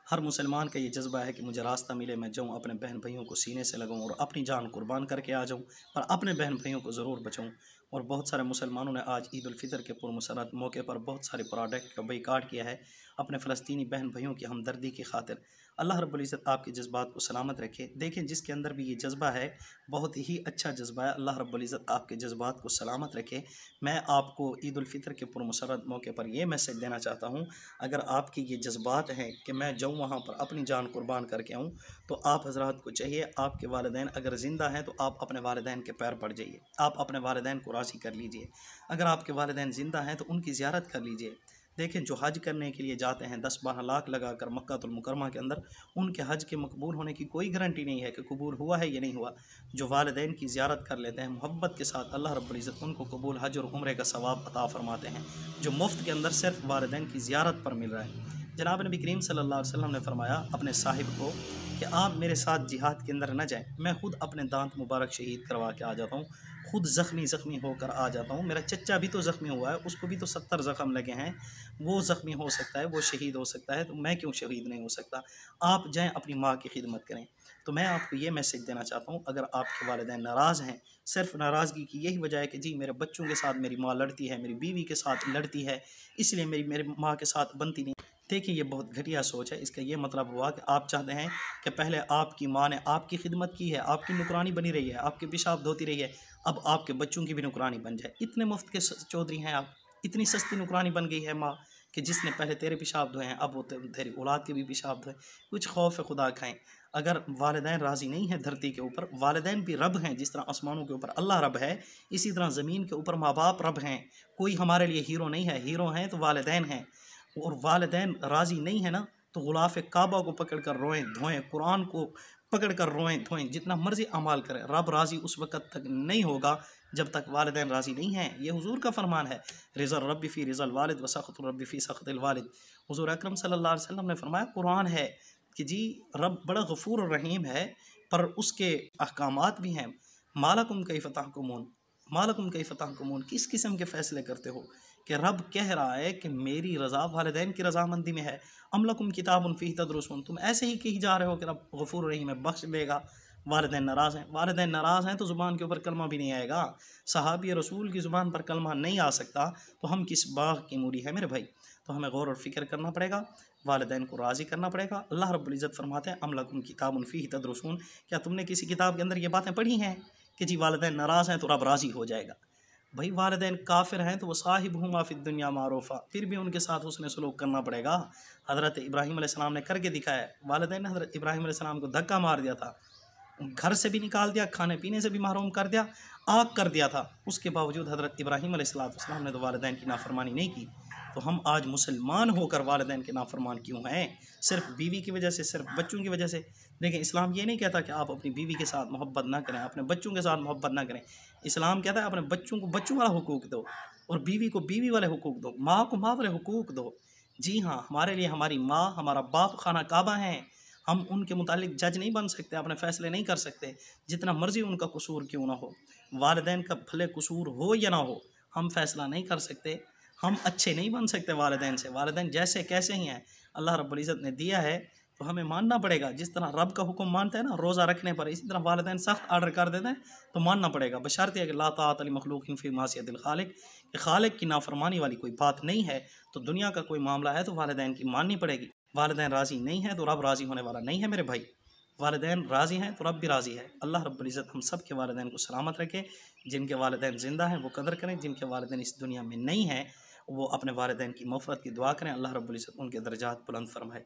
हर मुसलमान का ये जज्बा है कि मुझे रास्ता मिले, मैं जाऊँ अपने बहन भाइयों को सीने से लगाऊँ और अपनी जान कुर्बान करके आ जाऊँ, पर अपने बहन भाइयों को ज़रूर बचाऊँ। और बहुत सारे मुसलमानों ने आज ईद उल फितर के पुरमसरत मौके पर बहुत सारे प्रोडक्ट का बाइकाट किया है अपने फ़लस्तीनी बहन भाइयों की हमदर्दी की खातिर। अल्लाह रब्बुल इज़्ज़त आपके जज्बात को सलामत रखे। देखें, जिसके अंदर भी ये जज्बा है बहुत ही अच्छा जज्बा है। अल्लाह रब्बुल इज़्ज़त आपके जज्बात को सलामत रखे। मैं आपको ईद उल फितर के पुरमसरत मौके पर यह मैसेज देना चाहता हूँ, अगर आपके ये जज्बात हैं कि मैं जाऊँ वहाँ पर अपनी जान कुर्बान करके आऊँ, तो आप हज़रात को चाहिए, आपके वालिदैन अगर ज़िंदा हैं तो आप अपने वालिदैन के पैर पड़ जाइए, आप अपने वालिदैन को राज़ी कर लीजिए। अगर आपके वालिदैन ज़िंदा हैं तो उनकी ज़ियारत कर लीजिए। देखें, जो हज करने के लिए जाते हैं 10-12 लाख लगाकर मक्कातुल मुकर्रमा के अंदर, उनके हज के मकबूल होने की कोई गारंटी नहीं है कि कबूल हुआ है या नहीं हुआ। जो वालिदैन की ज़ियारत कर लेते हैं मोहब्बत के साथ, अल्लाह रब्बुल इज़्ज़त उनको कबूल हज और उम्रे का सवाब अता फरमाते हैं, जो मुफ्त के अंदर सिर्फ वालिदैन की ज़ियारत पर मिल रहा है। जनाब नबी करीम सल्लल्लाहु अलैहि वसल्लम ने फरमाया अपने साहिब को कि आप मेरे साथ जिहाद के अंदर न जाएं, मैं खुद अपने दांत मुबारक शहीद करवा के आ जाता हूँ, खुद ज़ख्मी होकर आ जाता हूँ। मेरा चच्चा भी तो ज़ख्मी हुआ है, उसको भी तो 70 ज़ख्म लगे हैं, वो ज़ख्मी हो सकता है, वो शहीद हो सकता है, तो मैं क्यों शहीद नहीं हो सकता। आप जाएँ अपनी माँ की खिदमत करें। तो मैं आपको ये मैसेज देना चाहता हूँ, अगर आपके वालिदैन नाराज़ हैं, सिर्फ नाराज़गी की यही वजह है कि जी मेरे बच्चों के साथ मेरी माँ लड़ती है, मेरी बीवी के साथ लड़ती है, इसलिए मेरी माँ के साथ बनती नहीं। देखिए, ये बहुत घटिया सोच है। इसका ये मतलब हुआ कि आप चाहते हैं कि पहले आपकी माँ ने आपकी खिदमत की है, आपकी नुकरानी बनी रही है, आपके पेशाब धोती रही है, अब आपके बच्चों की भी नुकरानी बन जाए। इतने मुफ्त के चौधरी हैं आप, इतनी सस्ती नुकरानी बन गई है माँ कि जिसने पहले तेरे पेशाब धोए हैं अब वो तेरी औलाद के भी पेशाब धोए। कुछ खौफ खुदा खाएं। अगर वालिदैन राज़ी नहीं है धरती के ऊपर, वालिदैन भी रब हैं। जिस तरह आसमानों के ऊपर अल्लाह रब है, इसी तरह ज़मीन के ऊपर माँ बाप रब हैं। कोई हमारे लिए हीरो नहीं है, हीरो हैं तो वालिदैन हैं। और वालिदैन राज़ी नहीं है ना, तो गुलाफ़ काबा को पकड़ कर रोएं धोएं, कुरान को पकड़ कर रोएं धोएं, जितना मर्ज़ी अमाल करें, रब राज़ी उस वक़्त तक नहीं होगा जब तक वालिदैन राज़ी नहीं हैं। ये हुज़ूर का फरमान है, रिज़ल रब्बी फ़ी रिज़ल वालिद व सख़्तुर रब्बी फ़ी सख़्तिल वालिद। हुज़ूर अकरम सल्लल्लाहु अलैहि वसल्लम ने फरमाया, कुरान है कि जी रब बड़ा गफ़ूर और रहीम है, पर उसके अहकामात भी हैं। मालकुम कैफ़ तहकुमून, मालकुम कैफ़ तहकुमून, किस किस्म के फ़ैसले करते हो। कि रब कह रहा है कि मेरी रज़ा वालिदैन की रज़ामंदी में है। अमलकुम किताबुन फ़ीह तदरुसून, तुम ऐसे ही कही जा रहे हो कि रब गफ़ूर रहीम है, बख्श देगा। वालिदैन नाराज़ हैं, वालिदैन नाराज़ हैं तो ज़ुबान के ऊपर कलमा भी नहीं आएगा। सहाबी रसूल की ज़ुबान पर कलमा नहीं आ सकता तो हम किस बाग़ की मूली है मेरे भाई। तो हमें गौर और फ़िक्र करना पड़ेगा, वालिदैन को राज़ी करना पड़ेगा। अल्लाह रब्बुल इज़्ज़त फरमाते हैं अमलकुम किताबुन फ़ीह तदरुसून, क्या तुमने किसी किताब के अंदर ये बातें पढ़ी हैं कि जी वालिदैन नाराज़ हैं तो रब राज़ी हो जाएगा। भाई वालिदैन काफिर हैं तो वो साहिबहुमा फ़िद दुनिया मारूफ़ा, फिर भी उनके साथ उसने सलूक करना पड़ेगा। हज़रत इब्राहीम अलैहिस्सलाम ने करके दिखाया। वालिदैन ने हज़रत इब्राहीम अलैहिस्सलाम को धक्का मार दिया था, घर से भी निकाल दिया, खाने पीने से भी महरूम कर दिया, आग कर दिया था। उसके बावजूद हज़रत इब्राहीम अलैहिस्सलाम ने तो वालिदैन की नाफरमानी नहीं की। तो हम आज मुसलमान होकर वालिदैन के नाफरमान क्यों हैं? सिर्फ बीवी की वजह से, सिर्फ बच्चों की वजह से। देखिए, इस्लाम ये नहीं कहता कि आप अपनी बीवी के साथ मोहब्बत ना करें, अपने बच्चों के साथ मोहब्बत ना करें। इस्लाम कहता है अपने बच्चों को बच्चों वाला हुकूक दो और बीवी को बीवी वाले हुकूक दो, माँ को माँ वाले हुकूक दो। जी हाँ, हमारे लिए हमारी माँ, हमारा बाप खाना काबा हैं। हम उनके मुतालिक जज नहीं बन सकते, अपने फ़ैसले नहीं कर सकते, जितना मर्ज़ी उनका कसूर क्यों ना हो। वालिदैन का भले कसूर हो या ना हो, हम फ़ैसला नहीं कर सकते। हम अच्छे नहीं बन सकते वालिदैन से। वालिदैन जैसे कैसे ही हैं, अल्लाह रब्बुल इज़्ज़त ने दिया है तो हमें मानना पड़ेगा। जिस तरह रब का हुक्म मानते हैं ना रोज़ा रखने पर, इसी तरह वालिदैन सख्त आर्डर कर देते हैं तो मानना पड़ेगा, बशर्ते है कि ला ताअत लि मखलूकिन फ़ी मासियतिल खालिक, कि खालिक की नाफरमानी वाली कोई बात नहीं है। तो दुनिया का कोई मामला है तो वालिदैन की माननी पड़ेगी। वालिदैन राज़ी नहीं है तो रब राज़ी होने वाला नहीं है मेरे भाई। वालिदैन राज़ी हैं तो रब भी राज़ी है। अल्लाह रब्बुल इज़्ज़त हम सब के वालिदैन को सलामत रखे। जिनके वालिदैन ज़िंदा हैं वो कदर करें, जिनके वालिदैन इस दुनिया में नहीं हैं वो अपने वालिदैन की मग़फ़िरत की दुआ करें। अल्लाह रब्बुल इज़्ज़त उनके दर्जात बुलंद फरमाए।